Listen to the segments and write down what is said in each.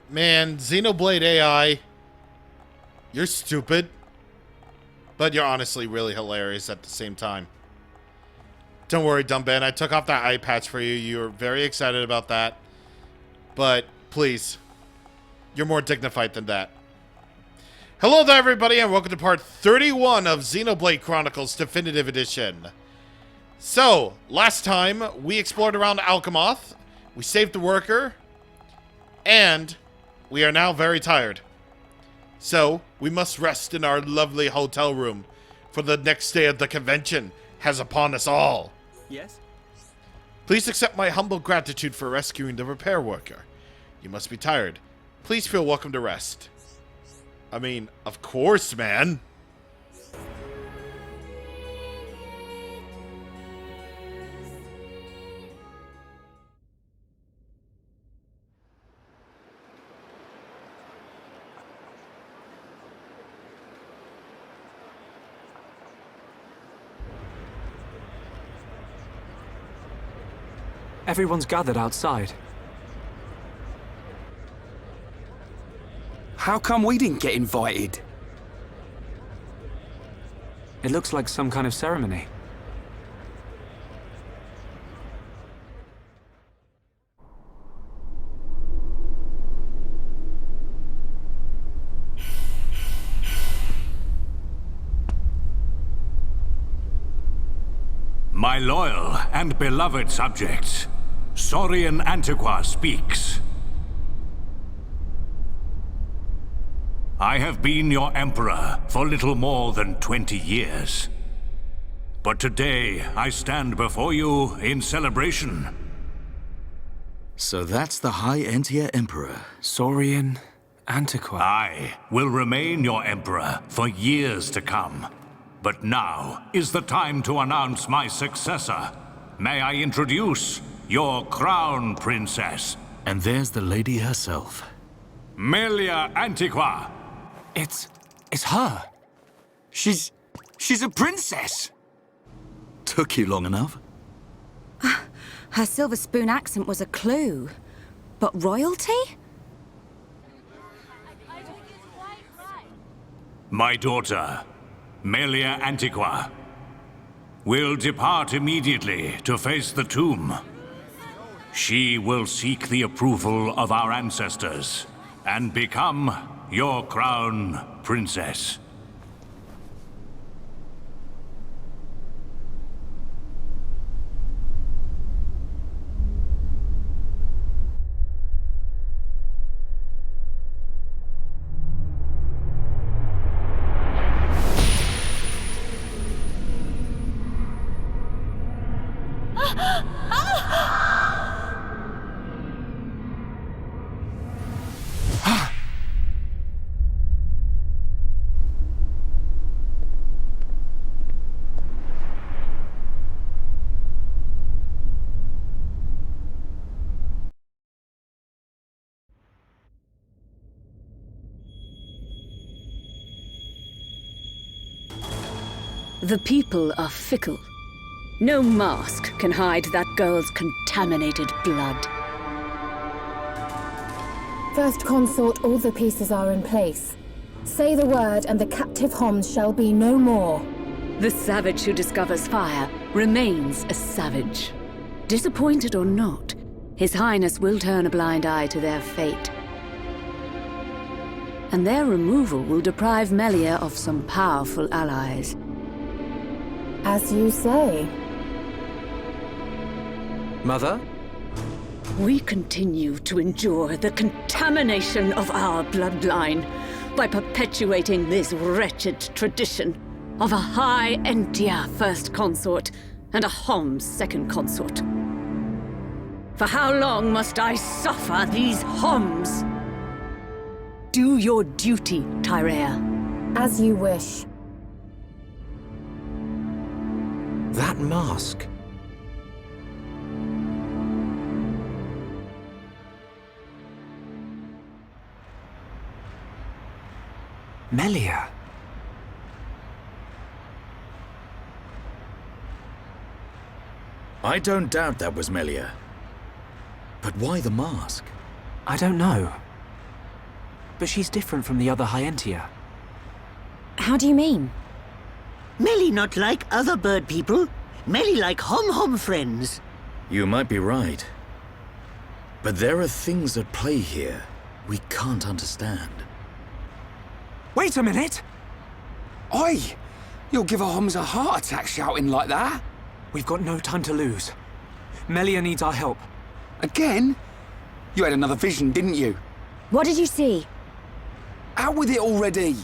Man, Xenoblade AI, you're stupid, but you're honestly really hilarious at the same time. Don't worry, Dumben, I took off that eye patch for you. You were very excited about that. But, please, you're more dignified than that. Hello there, everybody, and welcome to part 31 of Xenoblade Chronicles Definitive Edition. So, last time, we explored around Alchemoth, we saved the worker, and we are now very tired. So, we must rest in our lovely hotel room, for the next day of the convention has upon us all. Yes? Please accept my humble gratitude for rescuing the repair worker. You must be tired. Please feel welcome to rest. I mean, of course, man. Everyone's gathered outside. How come we didn't get invited? It looks like some kind of ceremony. My loyal and beloved subjects, Saurian Antiqua speaks. I have been your emperor for little more than 20 years. But today I stand before you in celebration. So that's the High Entia Emperor. Saurian Antiqua. I will remain your emperor for years to come. But now is the time to announce my successor. May I introduce your crown princess? And there's the lady herself. Melia Antiqua. It's her. She's a princess. Took you long enough? Her silver spoon accent was a clue. But royalty? My daughter, Melia Antiqua, will depart immediately to face the tomb. She will seek the approval of our ancestors and become your crown princess. The people are fickle. No mask can hide that girl's contaminated blood. First Consort, all the pieces are in place. Say the word and the captive Homs shall be no more. The savage who discovers fire remains a savage. Disappointed or not, His Highness will turn a blind eye to their fate. And their removal will deprive Melia of some powerful allies. As you say. Mother? We continue to endure the contamination of our bloodline by perpetuating this wretched tradition of a High Entia First Consort and a Homs Second Consort. For how long must I suffer these Homs? Do your duty, Tyrea. As you wish. That mask. Melia. I don't doubt that was Melia. But why the mask? I don't know. but she's different from the other Hyentia. How do you mean? Melly not like other bird people. Melly like hom-hom friends. You might be right. But there are things at play here we can't understand. Wait a minute! Oi! You'll give a Homs a heart attack shouting like that. We've got no time to lose. Melia needs our help. Again? You had another vision, didn't you? What did you see? Out with it already!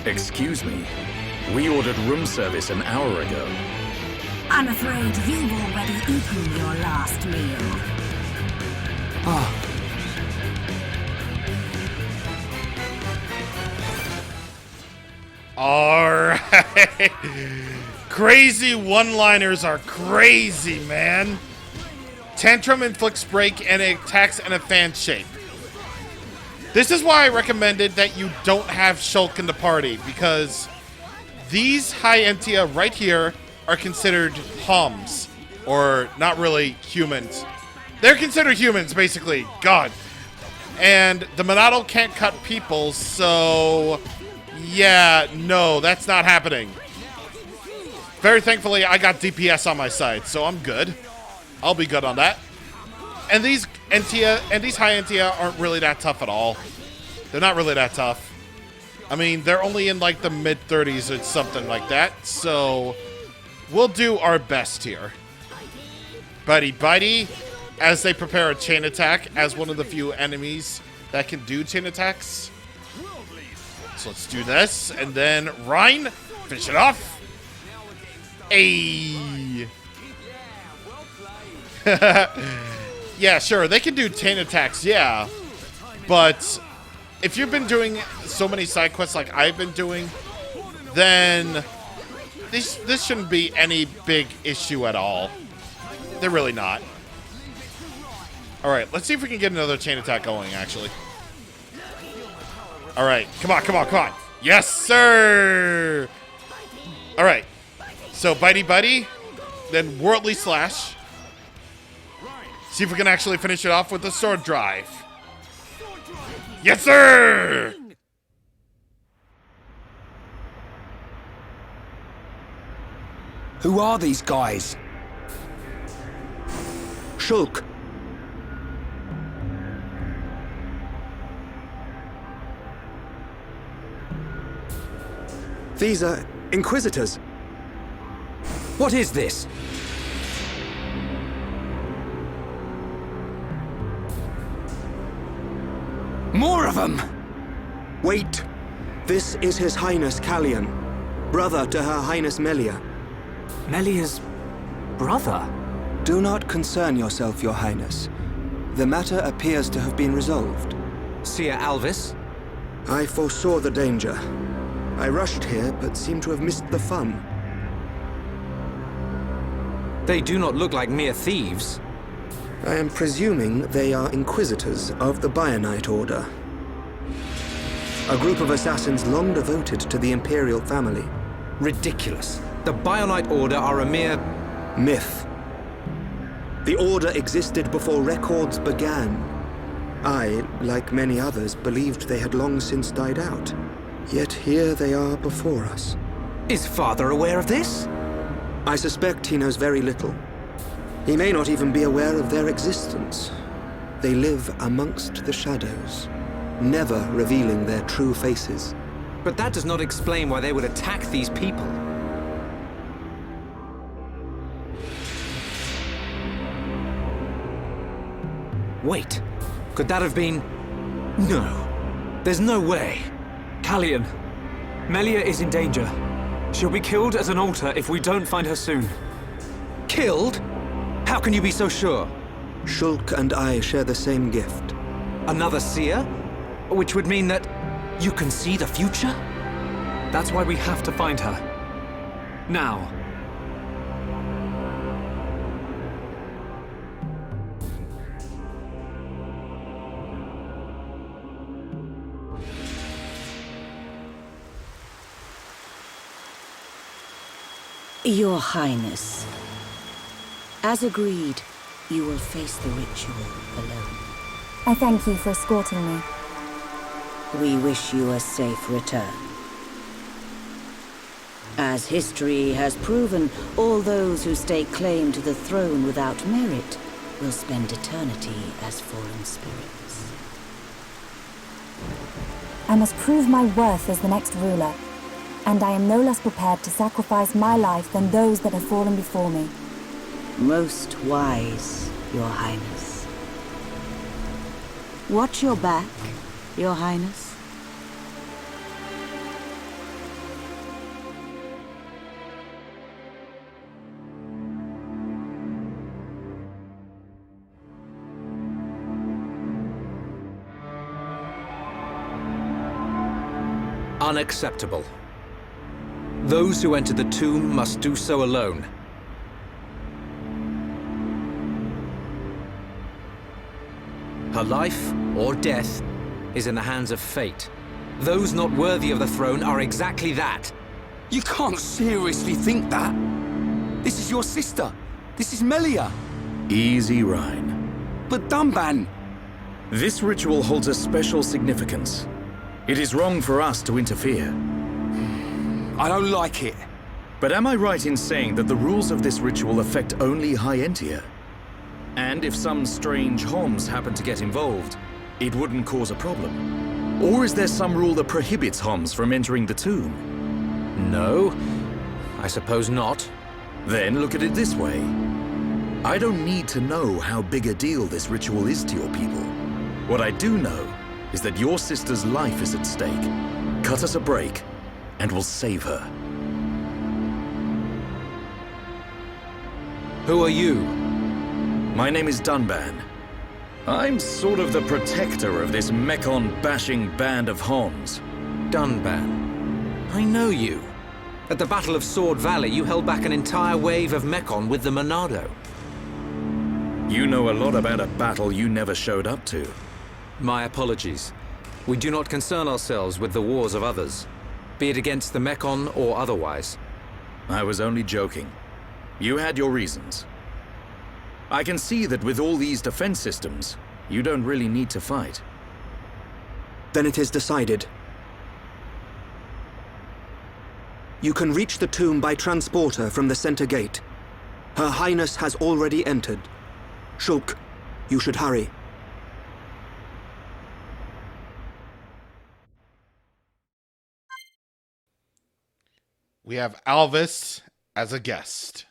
Excuse me. We ordered room service an hour ago. I'm afraid you've already eaten your last meal. Alright. Crazy one-liners are crazy, man. Tantrum inflicts break and it attacks in a fan shape. This is why I recommended that you don't have Shulk in the party, because these Hyentia right here are considered Homs, or not really humans. They're considered humans, basically. God. And the Monado can't cut people, so yeah, no, that's not happening. Very thankfully, I got DPS on my side, so I'm good. I'll be good on that. And these Hyentia aren't really that tough at all. They're not really that tough. I mean, they're only in like the mid-30s or something like that, so we'll do our best here. Buddy, as they prepare a chain attack as one of the few enemies that can do chain attacks. So let's do this, and then Rhine, finish it off. Ayy. Yeah, sure, they can do chain attacks, yeah. But if you've been doing so many side quests like I've been doing, then this shouldn't be any big issue at all. They're really not. Alright, let's see if we can get another chain attack going, actually. Alright, come on. Yes, sir! Alright, so Buddy, then Worldly Slash. See if we can actually finish it off with the Sword Drive. Yes, sir! Who are these guys? Shulk. These are Inquisitors. What is this? More of them! Wait. This is His Highness Callian, brother to Her Highness Melia. Melia's brother? Do not concern yourself, Your Highness. The matter appears to have been resolved. Seer Alvis? I foresaw the danger. I rushed here, but seem to have missed the fun. They do not look like mere thieves. I am presuming they are Inquisitors of the Bionite Order. A group of assassins long devoted to the Imperial family. Ridiculous. The Bionite Order are a mere myth. The Order existed before records began. I, like many others, believed they had long since died out. Yet here they are before us. Is Father aware of this? I suspect he knows very little. He may not even be aware of their existence. They live amongst the shadows, never revealing their true faces. But that does not explain why they would attack these people. Wait, could that have been... No, there's no way. Callian, Melia is in danger. She'll be killed at an altar if we don't find her soon. Killed? How can you be so sure? Shulk and I share the same gift. Another seer? Which would mean that you can see the future? That's why we have to find her. Now. Your Highness. As agreed, You will face the ritual alone. I thank you for escorting me. We wish you a safe return. As history has proven, all those who stake claim to the throne without merit will spend eternity as fallen spirits. I must prove my worth as the next ruler, and I am no less prepared to sacrifice my life than those that have fallen before me. Most wise, Your Highness. Watch your back, Your Highness. Unacceptable. Those who enter the tomb must do so alone. Her life, or death, is in the hands of fate. Those not worthy of the throne are exactly that. You can't seriously think that. This is your sister. This is Melia. Easy, Rhine. But Dunban... This ritual holds a special significance. It is wrong for us to interfere. I don't like it. But am I right in saying that the rules of this ritual affect only High Entia? And if some strange Homs happen to get involved, it wouldn't cause a problem? Or is there some rule that prohibits Homs from entering the tomb? No, I suppose not. Then look at it this way. I don't need to know how big a deal this ritual is to your people. What I do know is that your sister's life is at stake. Cut us a break, and we'll save her. Who are you? My name is Dunban. I'm sort of the protector of this Mechon-bashing band of Homs. Dunban. I know you. At the Battle of Sword Valley, you held back an entire wave of Mechon with the Monado. You know a lot about a battle you never showed up to. My apologies. We do not concern ourselves with the wars of others, be it against the Mechon or otherwise. I was only joking. You had your reasons. I can see that with all these defense systems, you don't really need to fight. Then it is decided. You can reach the tomb by transporter from the center gate. Her Highness has already entered. Shulk, you should hurry. We have Alvis as a guest.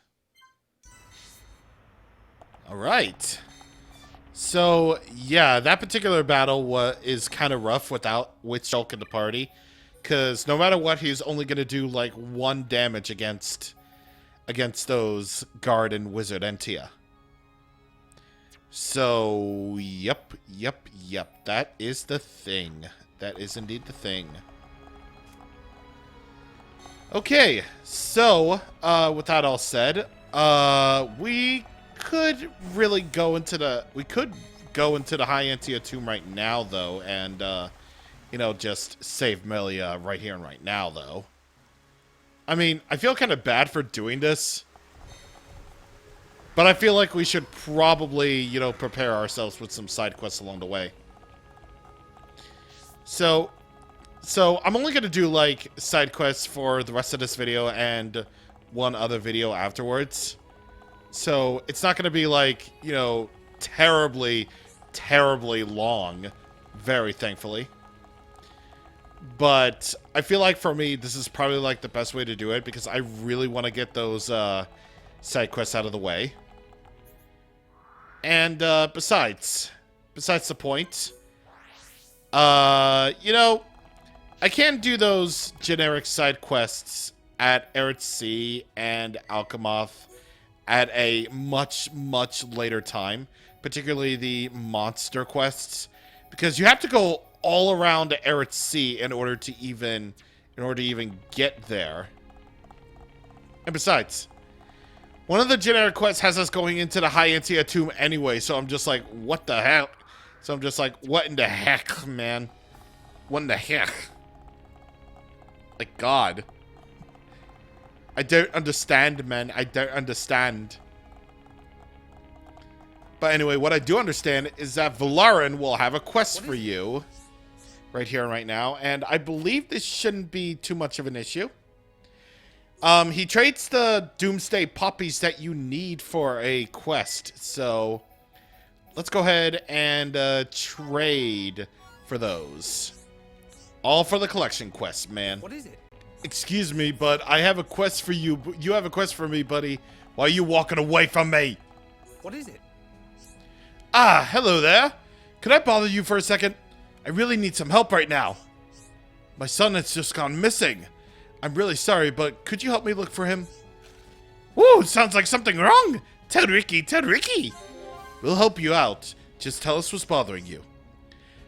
All right. So, yeah, that particular battle is kind of rough with Shulk in the party. Because no matter what, he's only going to do, like, 1 damage against those Guard and Wizard Entia. So, yep. That is the thing. That is indeed the thing. Okay, so, with that all said, we could really go into the... We could go into the High Entia tomb right now, though, and, you know, just save Melia right here and right now, though. I mean, I feel kind of bad for doing this. But I feel like we should probably, you know, prepare ourselves with some side quests along the way. So I'm only going to do, like, side quests for the rest of this video and one other video afterwards. So it's not going to be, like, you know, terribly long, very thankfully. But I feel like for me, this is probably, like, the best way to do it because I really want to get those side quests out of the way. And besides the point, you know, I can do those generic side quests at Eretz Sea and Alchemoth at a much later time, particularly the monster quests, because you have to go all around Eretz Sea in order to even get there. And besides, one of the generic quests has us going into the High Entia tomb anyway, so I'm just like, what the hell? So I'm just like, what in the heck, man? What in the heck? Like, God. I don't understand, man. I don't understand. But anyway, what I do understand is that Valarin will have a quest for you right here and right now, and I believe this shouldn't be too much of an issue. He trades the Doomsday Poppies that you need for a quest, so let's go ahead and trade for those. All for the collection quest, man. What is it? Excuse me, but I have a quest for you. You have a quest for me, buddy. Why are you walking away from me? What is it? Ah, hello there. Could I bother you for a second? I really need some help right now. My son has just gone missing. I'm really sorry, but could you help me look for him? Whoa, sounds like something wrong. Tell Ricky, tell Ricky. We'll help you out. Just tell us what's bothering you.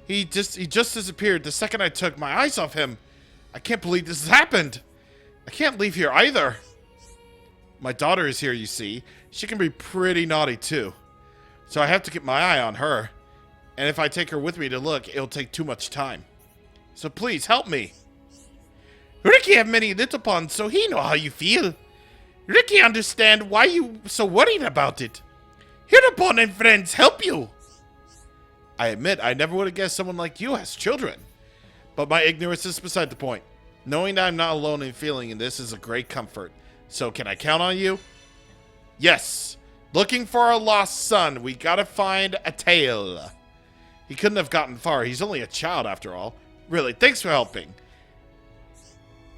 He just disappeared the second I took my eyes off him. I can't believe this has happened. I can't leave here either. My daughter is here, you see. She can be pretty naughty too. So I have to keep my eye on her. And if I take her with me to look, it'll take too much time. So please help me. Ricky have many little ones, so he know how you feel. Ricky understand why you so worried about it. Hereupon and friends help you. I admit I never would have guessed someone like you has children. But my ignorance is beside the point. Knowing that I'm not alone in feeling this is a great comfort. So can I count on you? Yes. Looking for a lost son. We gotta find a tail. He couldn't have gotten far. He's only a child after all. Really, thanks for helping.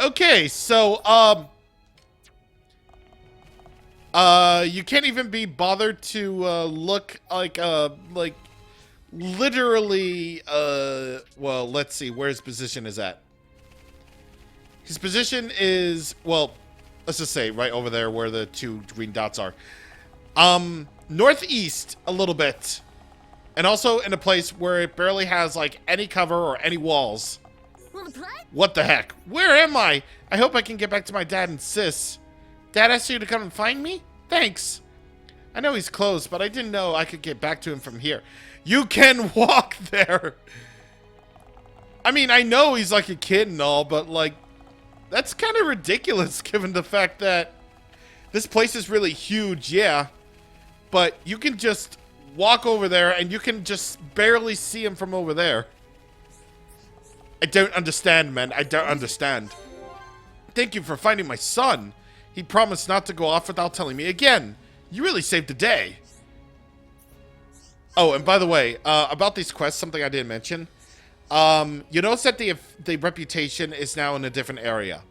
Okay, so, you can't even be bothered to, look like, literally, well, let's see where his position is at. His position is, well, let's just say right over there where the two green dots are. Northeast a little bit. And also in a place where it barely has, like, any cover or any walls. What the heck? Where am I? I hope I can get back to my dad and sis. Dad asked you to come and find me? Thanks. I know he's close, but I didn't know I could get back to him from here. You can walk there. I mean, I know he's like a kid and all, but like, that's kind of ridiculous given the fact that this place is really huge, yeah. But you can just walk over there and you can just barely see him from over there. I don't understand, man. I don't understand. Thank you for finding my son. He promised not to go off without telling me again. You really saved the day. Oh, and by the way, about these quests, something I didn't mention. You notice that the reputation is now in a different area.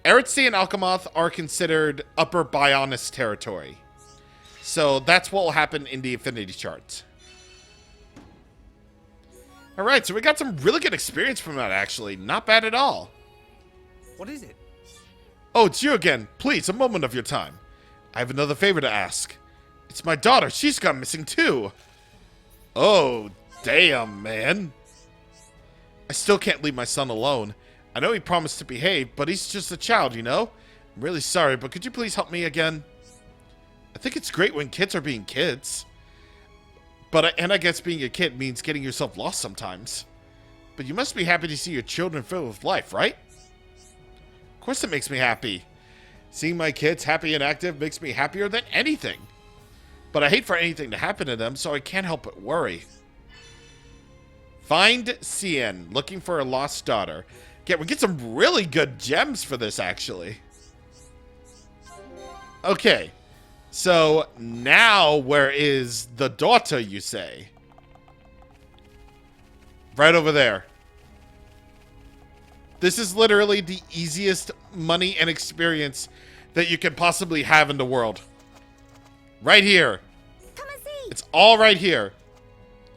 Eretzi and Alchemoth are considered upper Bionis territory. So that's what will happen in the affinity charts. Alright, so we got some really good experience from that, actually. Not bad at all. What is it? Oh, it's you again. Please, a moment of your time. I have another favor to ask. It's my daughter. She's gone missing too. Oh, damn, man. I still can't leave my son alone. I know he promised to behave, but he's just a child, you know? I'm really sorry, but could you please help me again? I think it's great when kids are being kids. And I guess being a kid means getting yourself lost sometimes. But you must be happy to see your children filled with life, right? Of course it makes me happy. Seeing my kids happy and active makes me happier than anything. But I hate for anything to happen to them, so I can't help but worry. Find Cien, looking for a lost daughter. We get some really good gems for this, actually. Okay. So, now where is the daughter, you say? Right over there. This is literally the easiest money and experience that you can possibly have in the world. Right here. Come and see. It's all right here.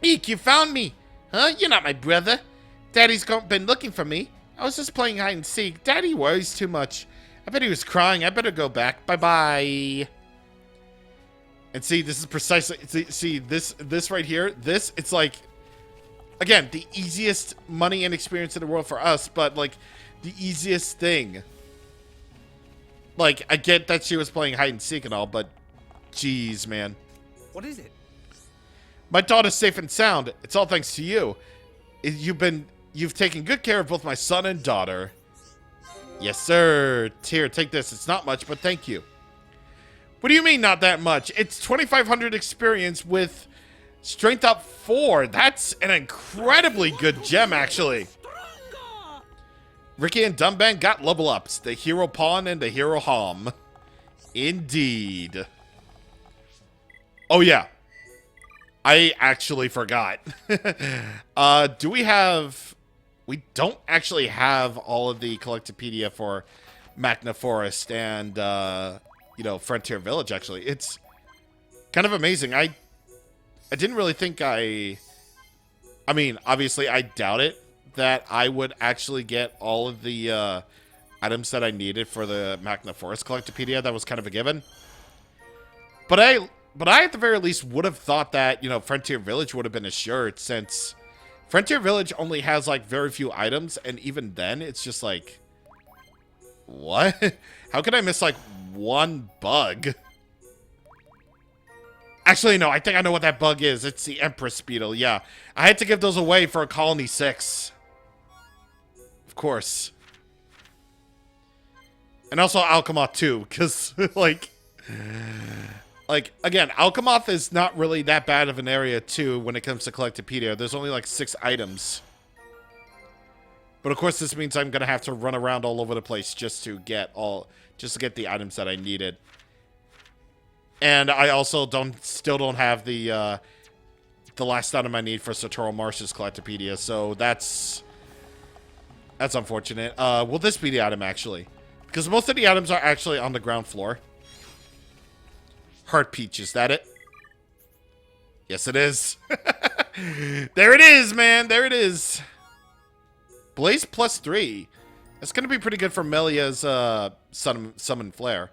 Eek, you found me. Huh? You're not my brother. Daddy's been looking for me. I was just playing hide and seek. Daddy worries too much. I bet he was crying. I better go back. Bye-bye. And see, this is precisely... See, this right here, it's like... Again, the easiest money and experience in the world for us, but, like, the easiest thing. Like, I get that she was playing hide and seek and all, but... Jeez, man. What is it? My daughter's safe and sound. It's all thanks to you. You've taken good care of both my son and daughter. Yes, sir. Here, take this. It's not much, but thank you. What do you mean, not that much? It's 2,500 experience with Strength up 4. That's an incredibly good gem, actually. Ricky and Dumban got level ups. The Hero Pawn and the Hero Hom. Indeed. Oh, yeah. I actually forgot. Do we have... We don't actually have all of the Collectopedia for Magna Forest and, you know, Frontier Village, actually. It's kind of amazing. I didn't really think I mean, obviously, I doubt it that I would actually get all of the items that I needed for the Magna Forest Collectopedia. That was kind of a given. But I, at the very least, would have thought that, you know, Frontier Village would have been assured, since Frontier Village only has, like, very few items, and even then, it's just like, what? How could I miss, like, one bug? Actually, no, I think I know what that bug is. It's the Empress Beetle, yeah. I had to give those away for Colony 6. Of course. And also Alchemoth too, because, like, again, Alchemoth is not really that bad of an area, too, when it comes to Collectopedia. There's only, like, 6 items. But, of course, this means I'm going to have to run around all over the place just to get the items that I needed. And I also still don't have the last item I need for Satoru Marsh's Collectopedia, so that's unfortunate. Will this be the item, actually? Because most of the items are actually on the ground floor. Heart Peach, is that it? Yes, it is. There it is, man. There it is. Blaze +3. That's going to be pretty good for Melia's Summon Flare.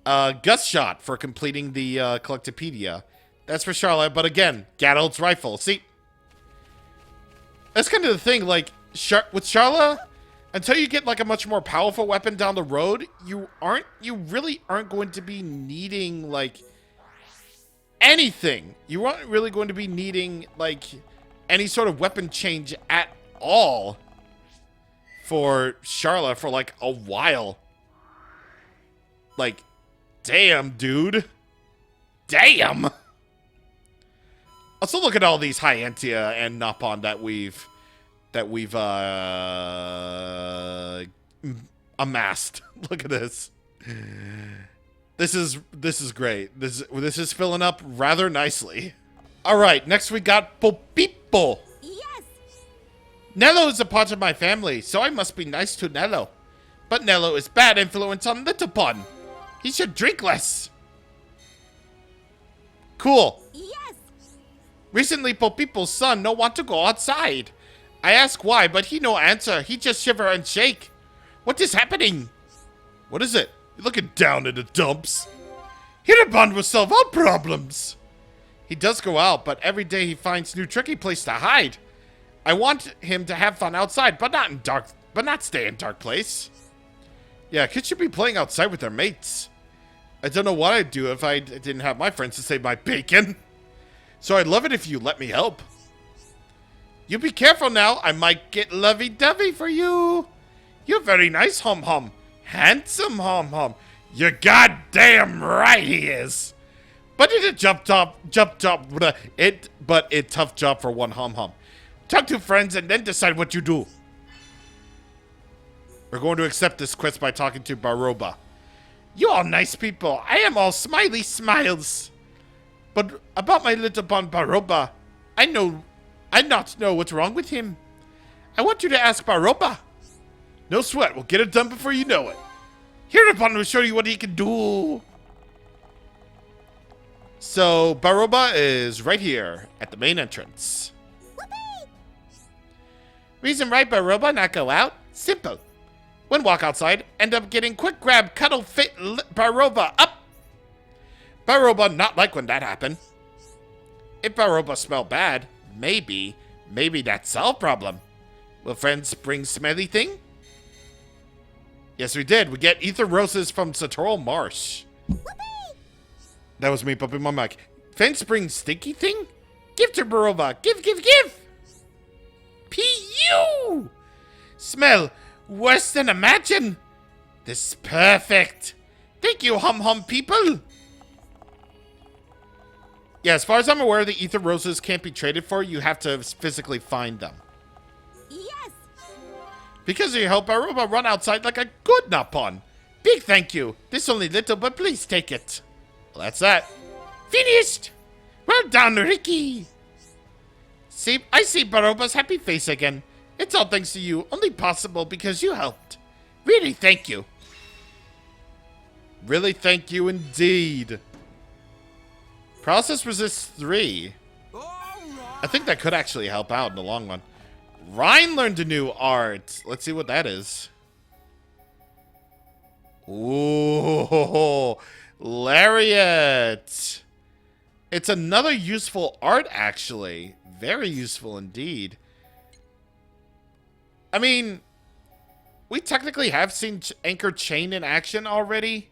Gust Shot for completing the Collectopedia. That's for Charlotte, but again, Gathold's Rifle. See, that's kind of the thing, like, with Charlotte, until you get, like, a much more powerful weapon down the road, you really aren't going to be needing, like, anything. You aren't really going to be needing, like, any sort of weapon change at all for Charlotte for, like, a while. Like, damn, dude. Damn. Also, look at all these Hyentia and Nopon that we've amassed. Look at this. This is great. This is filling up rather nicely. All right, next we got Popipo. Yes. Nello is a part of my family, so I must be nice to Nello. But Nello is bad influence on Littlepon. He should drink less. Cool. Yes. Recently, Popipo's son no want to go outside. I ask why, but he no answer. He just shiver and shake. What is happening? What is it? You're looking down in the dumps. Hirabon will solve all problems. He does go out, but every day he finds new tricky place to hide. I want him to have fun outside, but not stay in dark place. Yeah, kids should be playing outside with their mates. I don't know what I'd do if I didn't have my friends to save my bacon. So I'd love it if you let me help. You be careful now. I might get lovey-dovey for you. You're very nice, Hom Hom. Handsome Hom Hom. You're goddamn right he is. But it's a tough job for one Hom Hom. Talk to friends and then decide what you do. We're going to accept this quest by talking to Baroba. You all nice people. I am all smiley smiles. But about my little bon Baroba, I not know what's wrong with him. I want you to ask Baroba. No sweat, we'll get it done before you know it. Hereupon will show you what he can do. So, Baroba is right here at the main entrance. Whoopee! Reason right Baroba not go out? Simple. When walk outside, end up getting quick grab, cuddle, fit, Baroba up. Baroba not like when that happen. If Baroba smell bad, maybe that's our problem. Will friends bring smelly thing? Yes, we did. We get ether roses from Satoru Marsh. Whoopee! That was me bumping my mic. Friends bring stinky thing? Give to Baroba. Give. P.U. Smell worse than imagine. This is perfect. Thank you, Hum Hum people. Yeah, as far as I'm aware, the ether roses can't be traded for. You have to physically find them. Yes! Because of your help, Baroba run outside like a good Napon. Big thank you. This only little, but please take it. Well, that's that. Finished! Well done, Ricky! See, I see Baroba's happy face again. It's all thanks to you. Only possible because you helped. Really, thank you. Really, thank you indeed. Process resist 3. I think that could actually help out in the long run. Ryan learned a new art. Let's see what that is. Ooh, Lariat. It's another useful art, actually. Very useful indeed. I mean, we technically have seen Anchor Chain in action already.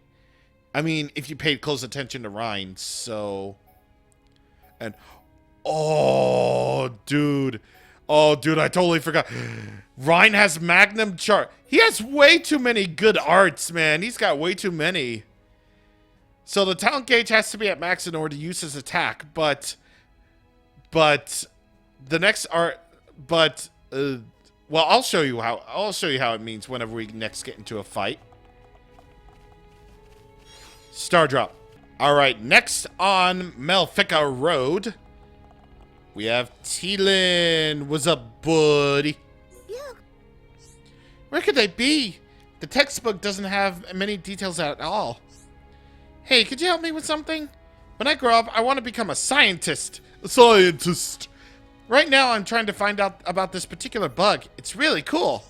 I mean, if you paid close attention to Ryan, so... And... Oh, dude. Oh, dude, I totally forgot. Ryan has Magnum Chart. He has way too many good arts, man. He's got way too many. So the talent gauge has to be at max in order to use his attack, but the next art, well, I'll show you how it means whenever we next get into a fight. Star drop. All right, next on Melfica Road, we have Teelan. What's up, buddy? Yeah. Where could they be? The textbook doesn't have many details at all. Hey, could you help me with something? When I grow up, I want to become a scientist. A scientist. Right now, I'm trying to find out about this particular bug. It's really cool.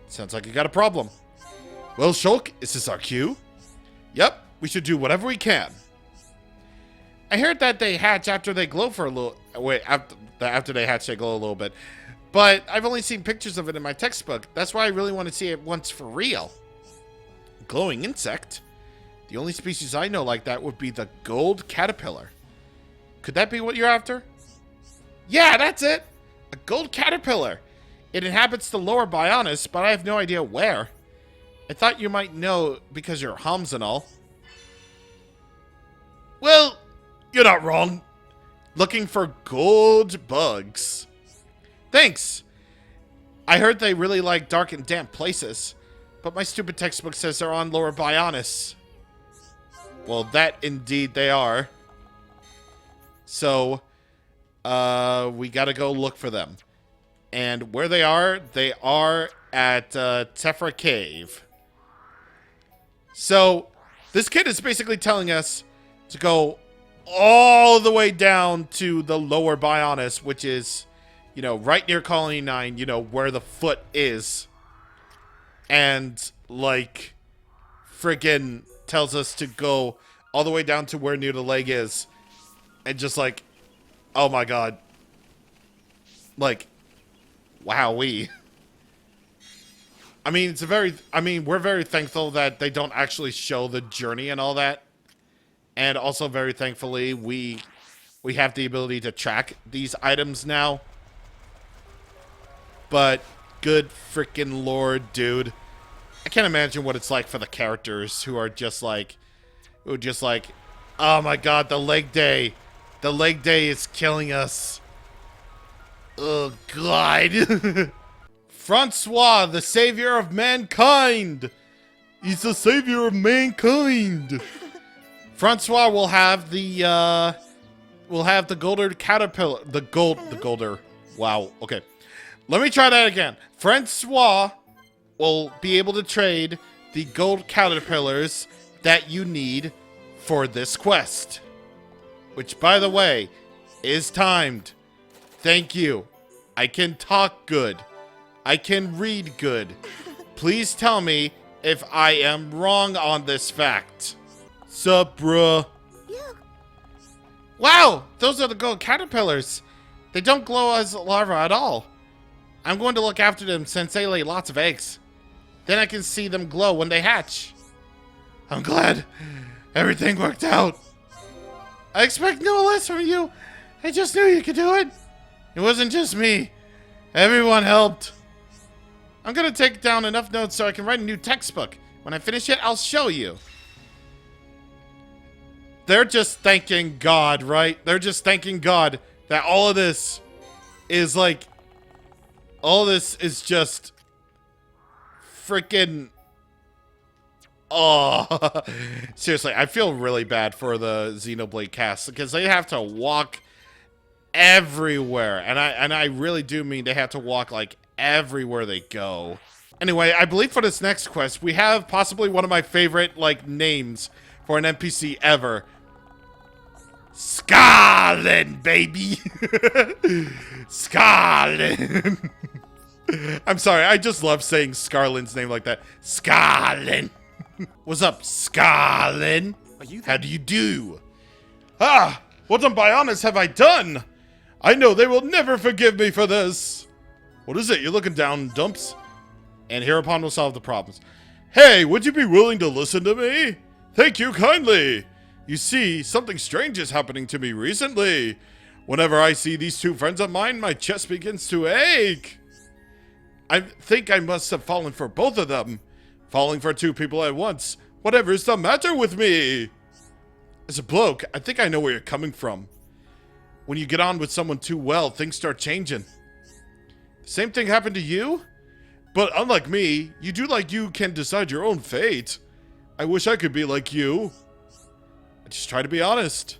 Sounds like you got a problem. Well, Shulk, is this our cue? Yep, we should do whatever we can. I heard that they hatch after they glow for a little... Wait, after they hatch, they glow a little bit. But I've only seen pictures of it in my textbook. That's why I really want to see it once for real. Glowing insect? The only species I know like that would be the gold caterpillar. Could that be what you're after? Yeah, that's it. A gold caterpillar. It inhabits the lower Bionis, but I have no idea where. I thought you might know because you're Hums and all. Well, you're not wrong. Looking for gold bugs. Thanks. I heard they really like dark and damp places, but my stupid textbook says they're on lower Bionis. Well, that indeed they are. So, we gotta go look for them. And where they are at Tephra Cave. So, this kid is basically telling us to go all the way down to the lower Bionis, which is, you know, right near Colony 9, you know, where the foot is. And, like, friggin' tells us to go all the way down to where near the leg is. And just like, oh my god. Like, wowee. I mean, we're very thankful that they don't actually show the journey and all that. And also very thankfully, we have the ability to track these items now. But good freaking lord, dude. I can't imagine what it's like for the characters who are just like, oh my god, the leg day. The leg day is killing us. Oh god. Francois, the savior of mankind. He's the savior of mankind. Francois will have the golder caterpillar. The golder. Wow. Okay. Let me try that again. Francois will be able to trade the gold caterpillars that you need for this quest. Which, by the way, is timed. Thank you. I can talk good. I can read good. Please tell me if I am wrong on this fact. Sup, bruh? Yeah. Wow, those are the gold caterpillars. They don't glow as larvae at all. I'm going to look after them since they lay lots of eggs. Then I can see them glow when they hatch. I'm glad everything worked out. I expect no less from you. I just knew you could do it. It wasn't just me. Everyone helped. I'm gonna take down enough notes so I can write a new textbook. When I finish it, I'll show you. they're just thanking God, right? They're just thanking God that all of this is like, all this is just freaking, oh, seriously, I feel really bad for the Xenoblade cast because they have to walk everywhere, and I really do mean they have to walk like everywhere they go. Anyway, I believe for this next quest, we have possibly one of my favorite like names for an NPC ever. Scarlin, baby. Scarlin. I'm sorry, I just love saying Scarlin's name like that. Scarlin. What's up, Scarlin? How do you do? Ah, what on Bionis have I done? I know they will never forgive me for this. What is it? You're looking down, dumps? And hereupon will solve the problems. Hey, would you be willing to listen to me? Thank you kindly. You see, something strange is happening to me recently. Whenever I see these two friends of mine, my chest begins to ache. I think I must have fallen for both of them. Falling for two people at once. Whatever is the matter with me? As a bloke, I think I know where you're coming from. When you get on with someone too well, things start changing. The same thing happened to you? But unlike me, you do like you can decide your own fate. I wish I could be like you. I just try to be honest.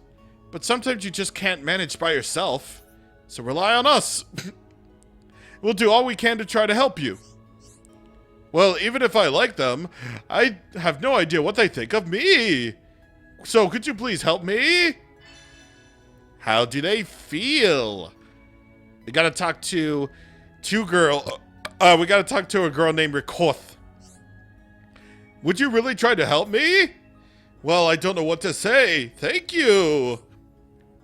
But sometimes you just can't manage by yourself. So rely on us. We'll do all we can to try to help you. Well, even if I like them, I have no idea what they think of me. So could you please help me? How do they feel? We gotta talk to we gotta talk to a girl named Rikoth. Would you really try to help me? Well, I don't know what to say. Thank you.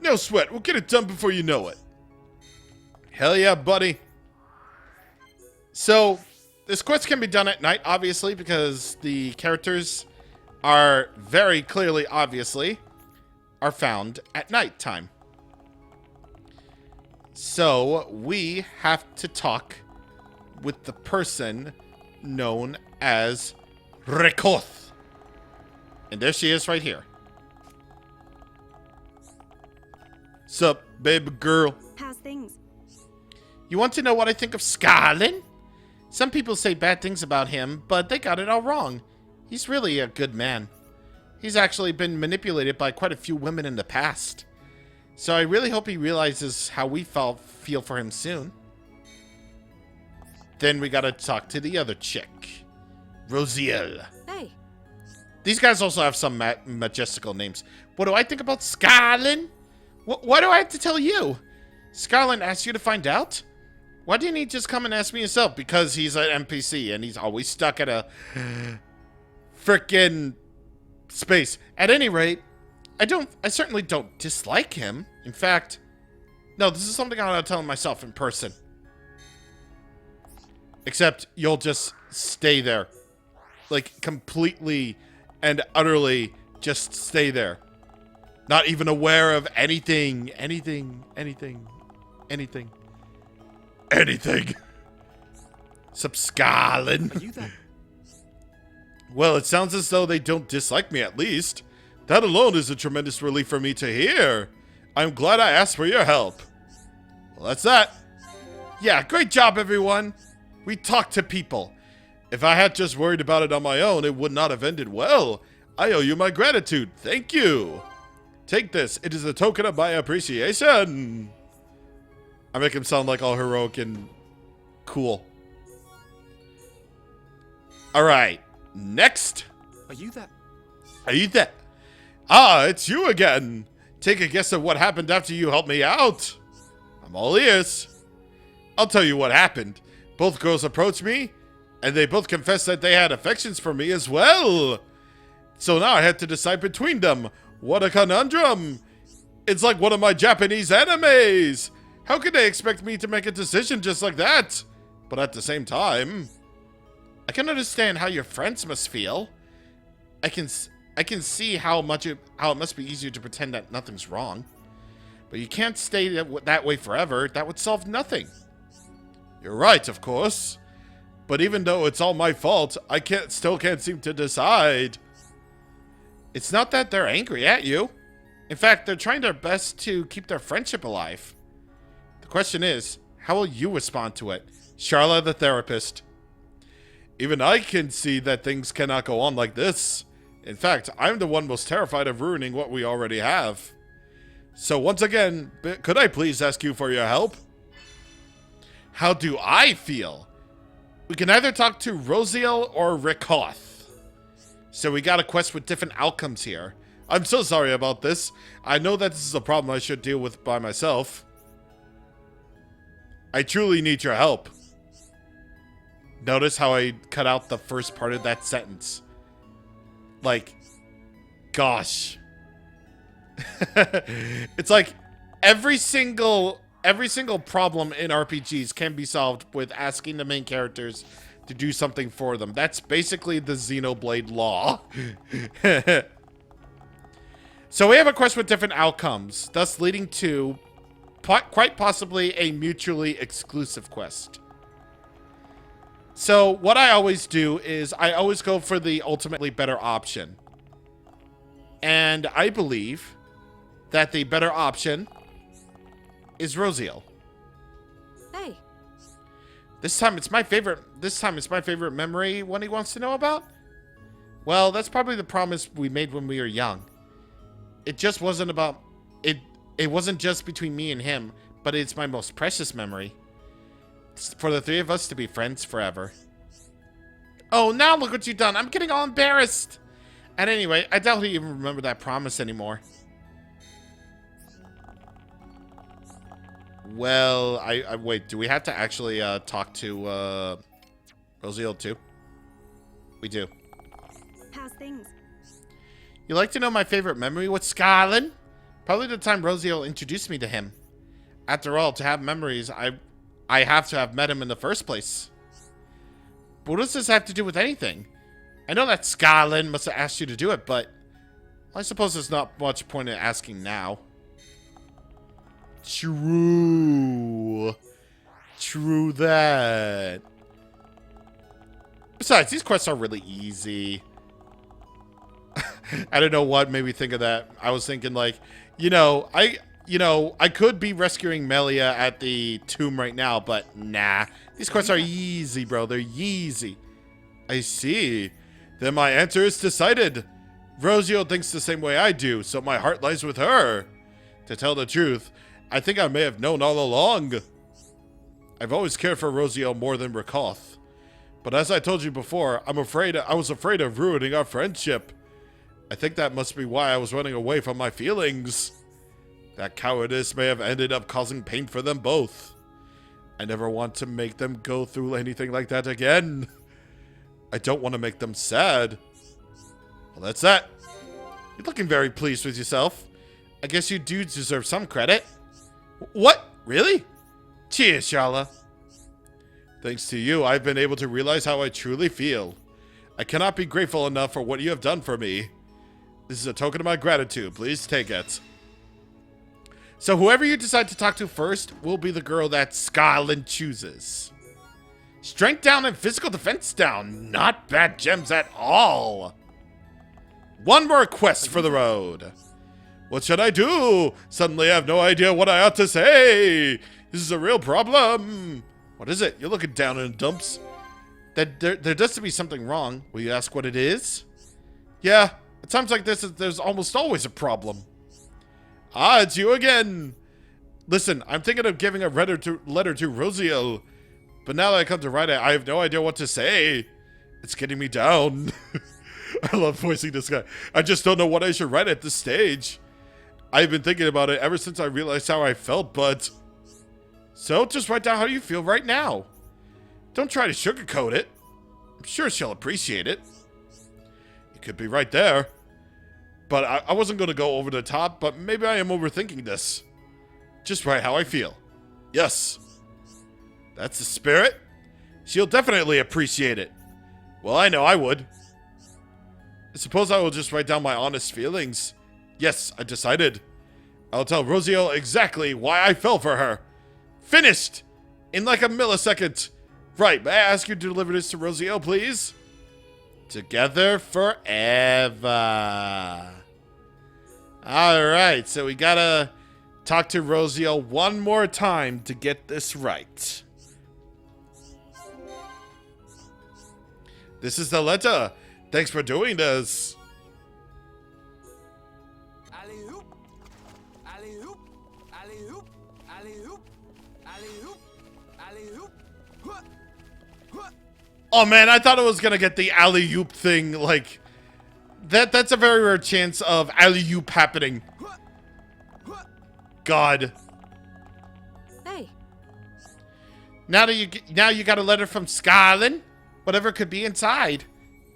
No sweat. We'll get it done before you know it. Hell yeah, buddy. So, this quest can be done at night, obviously, because the characters are very clearly, obviously, are found at night time. So, we have to talk with the person known as Rikoth. And there she is right here. Sup, baby girl? How's things? You want to know what I think of Scarlin? Some people say bad things about him, but they got it all wrong. He's really a good man. He's actually been manipulated by quite a few women in the past. So I really hope he realizes how we feel for him soon. Then we gotta talk to the other chick. Rosiel. Hey. These guys also have some majestical names. What do I think about Scarlin? Why do I have to tell you? Scarlin asked you to find out? Why didn't he just come and ask me himself? Because he's an NPC and he's always stuck at a frickin' space. At any rate, I certainly don't dislike him. In fact, no, this is something I want to tell him myself in person. Except you'll just stay there. Like, completely and utterly just stay there. Not even aware of anything. Sup, Scarlin? Are you that? Well, it sounds as though they don't dislike me, at least. That alone is a tremendous relief for me to hear. I'm glad I asked for your help. Well, that's that. Yeah, great job, everyone. We talked to people. If I had just worried about it on my own, it would not have ended well. I owe you my gratitude. Thank you. Take this. It is a token of my appreciation. I make him sound like all heroic and cool. All right. Next. Are you that? Are you that? Ah, it's you again. Take a guess at what happened after you helped me out. I'm all ears. I'll tell you what happened. Both girls approached me, and they both confessed that they had affections for me as well. So now I had to decide between them. What a conundrum. It's like one of my Japanese animes. How could they expect me to make a decision just like that? But at the same time, I can understand how your friends must feel. I can see how it must be easier to pretend that nothing's wrong. But you can't stay that way forever. That would solve nothing. You're right, of course. But even though it's all my fault, I still can't seem to decide. It's not that they're angry at you. In fact, they're trying their best to keep their friendship alive. The question is, how will you respond to it? Charla the therapist. Even I can see that things cannot go on like this. In fact, I'm the one most terrified of ruining what we already have. So once again, could I please ask you for your help? How do I feel? We can either talk to Rosiel or Rikoth. So we got a quest with different outcomes here. I'm so sorry about this. I know that this is a problem I should deal with by myself. I truly need your help. Notice how I cut out the first part of that sentence. Like, gosh. It's like every single problem in RPGs can be solved with asking the main characters to do something for them. That's basically the Xenoblade law. So we have a quest with different outcomes, thus leading to quite possibly a mutually exclusive quest. So what I always do is I always go for the ultimately better option. And I believe that the better option is Rosiel. Hey. This time it's my favorite memory one he wants to know about. Well, that's probably the promise we made when we were young. It just wasn't about it wasn't just between me and him, but it's my most precious memory. It's for the three of us to be friends forever. Oh, now look what you've done. I'm getting all embarrassed. And anyway, I doubt he even remember that promise anymore. Well, I wait, do we have to actually talk to Rosiel too? We do. How's things? You like to know my favorite memory with Scotland? Probably the time Rosiel introduced me to him. After all, to have memories, I have to have met him in the first place. But what does this have to do with anything? I know that Scotland must have asked you to do it, but I suppose there's not much point in asking now. True. True that. Besides, these quests are really easy. I don't know what made me think of that. I was thinking like, I could be rescuing Melia at the tomb right now, but nah. These quests are easy, bro. They're easy. I see. Then my answer is decided. Rosiel thinks the same way I do, so my heart lies with her. To tell the truth, I think I may have known all along. I've always cared for Rosiel more than Rikoth. But as I told you before, I was afraid of ruining our friendship. I think that must be why I was running away from my feelings. That cowardice may have ended up causing pain for them both. I never want to make them go through anything like that again. I don't want to make them sad. Well, that's that. You're looking very pleased with yourself. I guess you do deserve some credit. What? Really? Cheers, Shala. Thanks to you, I've been able to realize how I truly feel. I cannot be grateful enough for what you have done for me. This is a token of my gratitude. Please take it. So whoever you decide to talk to first will be the girl that Scotland chooses. Strength down and physical defense down. Not bad gems at all. One more quest for the road. What should I do? Suddenly I have no idea what I ought to say. This is a real problem. What is it? You're looking down in the dumps. There does to be something wrong. Will you ask what it is? Yeah, at times like this, there's almost always a problem. Ah, it's you again. Listen, I'm thinking of giving a letter to Rosiel. But now that I come to write it, I have no idea what to say. It's getting me down. I love voicing this guy. I just don't know what I should write at this stage. I've been thinking about it ever since I realized how I felt, but... So, just write down how you feel right now. Don't try to sugarcoat it. I'm sure she'll appreciate it. You could be right there. But I wasn't going to go over the top, but maybe I am overthinking this. Just write how I feel. Yes. That's the spirit. She'll definitely appreciate it. Well, I know I would. I suppose I will just write down my honest feelings. Yes, I decided. I'll tell Rosiel exactly why I fell for her. Finished! In like a millisecond. Right, may I ask you to deliver this to Rosiel, please? Together forever. Alright, so we gotta talk to Rosiel one more time to get this right. This is the letter. Thanks for doing this. Alley-oop. Alley-oop. Alley-oop. Alley-oop. Alley-oop. Alley-oop. Huh. Huh. Oh man, I thought it was gonna get the alley-oop thing, like... That's a very rare chance of alley-oop happening. God. Hey. Now you got a letter from Scarlin? Whatever could be inside.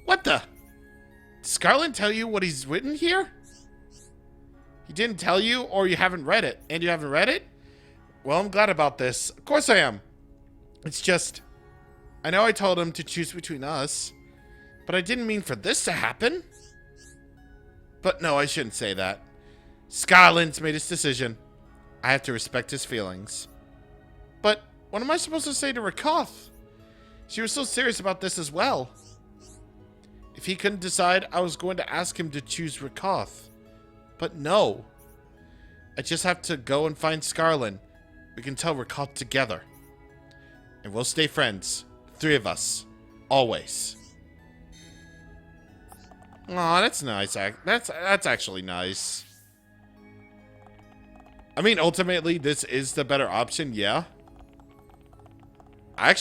What the? Did Scarlin tell you what he's written here? He didn't tell you, or you haven't read it. And you haven't read it? Well, I'm glad about this. Of course I am. It's just... I know I told him to choose between us, but I didn't mean for this to happen. But no, I shouldn't say that. Scarlin's made his decision. I have to respect his feelings. But what am I supposed to say to Rakoth? She was so serious about this as well. If he couldn't decide, I was going to ask him to choose Rakoth. But no. I just have to go and find Scarlin. We can tell Rakoth together. And we'll stay friends. The three of us. Always. Aw, that's nice. That's actually nice. I mean, ultimately, this is the better option, yeah. I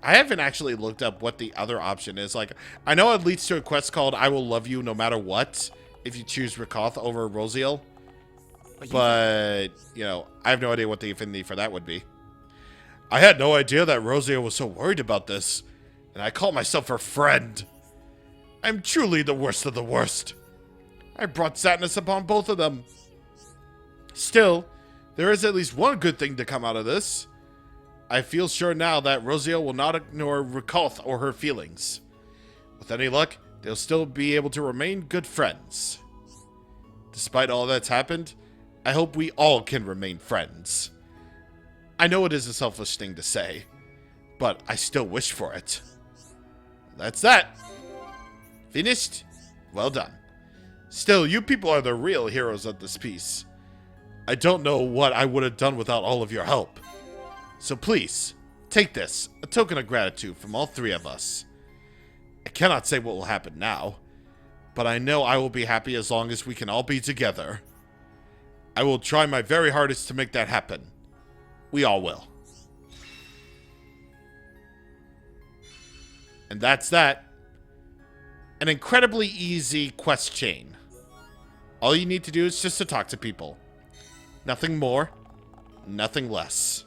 haven't actually looked up what the other option is. Like, I know it leads to a quest called I Will Love You No Matter What if you choose Rakoth over Rosiel. But, you know, I have no idea what the affinity for that would be. I had no idea that Rosiel was so worried about this, and I call myself her friend. I'm truly the worst of the worst. I brought sadness upon both of them. Still, there is at least one good thing to come out of this. I feel sure now that Rosiel will not ignore Rakoth or her feelings. With any luck, they'll still be able to remain good friends. Despite all that's happened, I hope we all can remain friends. I know it is a selfish thing to say, but I still wish for it. That's that. Finished? Well done. Still, you people are the real heroes of this piece. I don't know what I would have done without all of your help. So please, take this, a token of gratitude from all three of us. I cannot say what will happen now, but I know I will be happy as long as we can all be together. I will try my very hardest to make that happen. We all will. And that's that. An incredibly easy quest chain. All you need to do is just to talk to people. Nothing more, nothing less.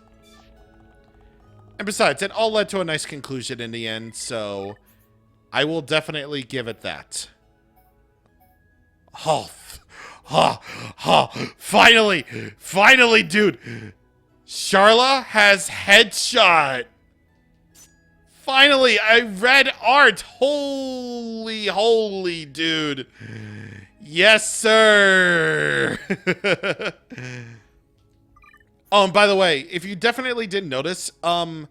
And besides, it all led to a nice conclusion in the end, so I will definitely give it that. Finally, dude. Sharla has headshot. Finally, I read art. Holy, dude. Yes, sir. Oh, and by the way, if you definitely didn't notice, Ryan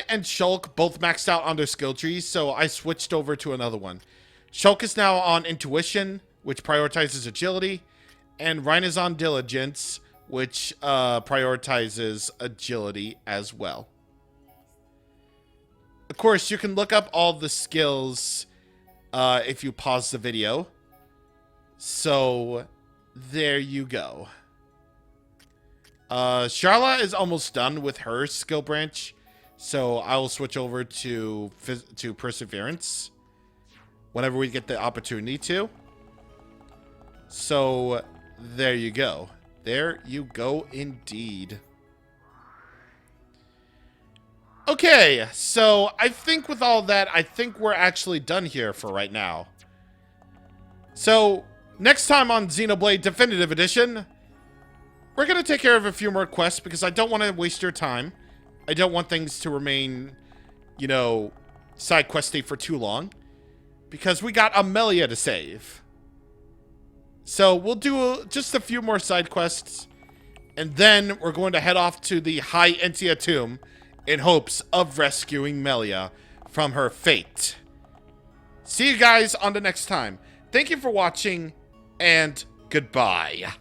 and Shulk both maxed out on their skill trees, so I switched over to another one. Shulk is now on Intuition, which prioritizes agility, and Ryan is on Diligence, which prioritizes agility as well. Of course, you can look up all the skills if you pause the video. So, there you go. Sharla is almost done with her skill branch, so I will switch over to Perseverance whenever we get the opportunity to. So, there you go. There you go indeed. Okay, so I think with all that, I think we're actually done here for right now. So, next time on Xenoblade Definitive Edition, we're going to take care of a few more quests because I don't want to waste your time. I don't want things to remain, you know, side questy for too long. Because we got Amelia to save. So we'll do just a few more side quests. And then we're going to head off to the High Entia Tomb in hopes of rescuing Melia from her fate. See you guys on the next time. Thank you for watching, and Goodbye.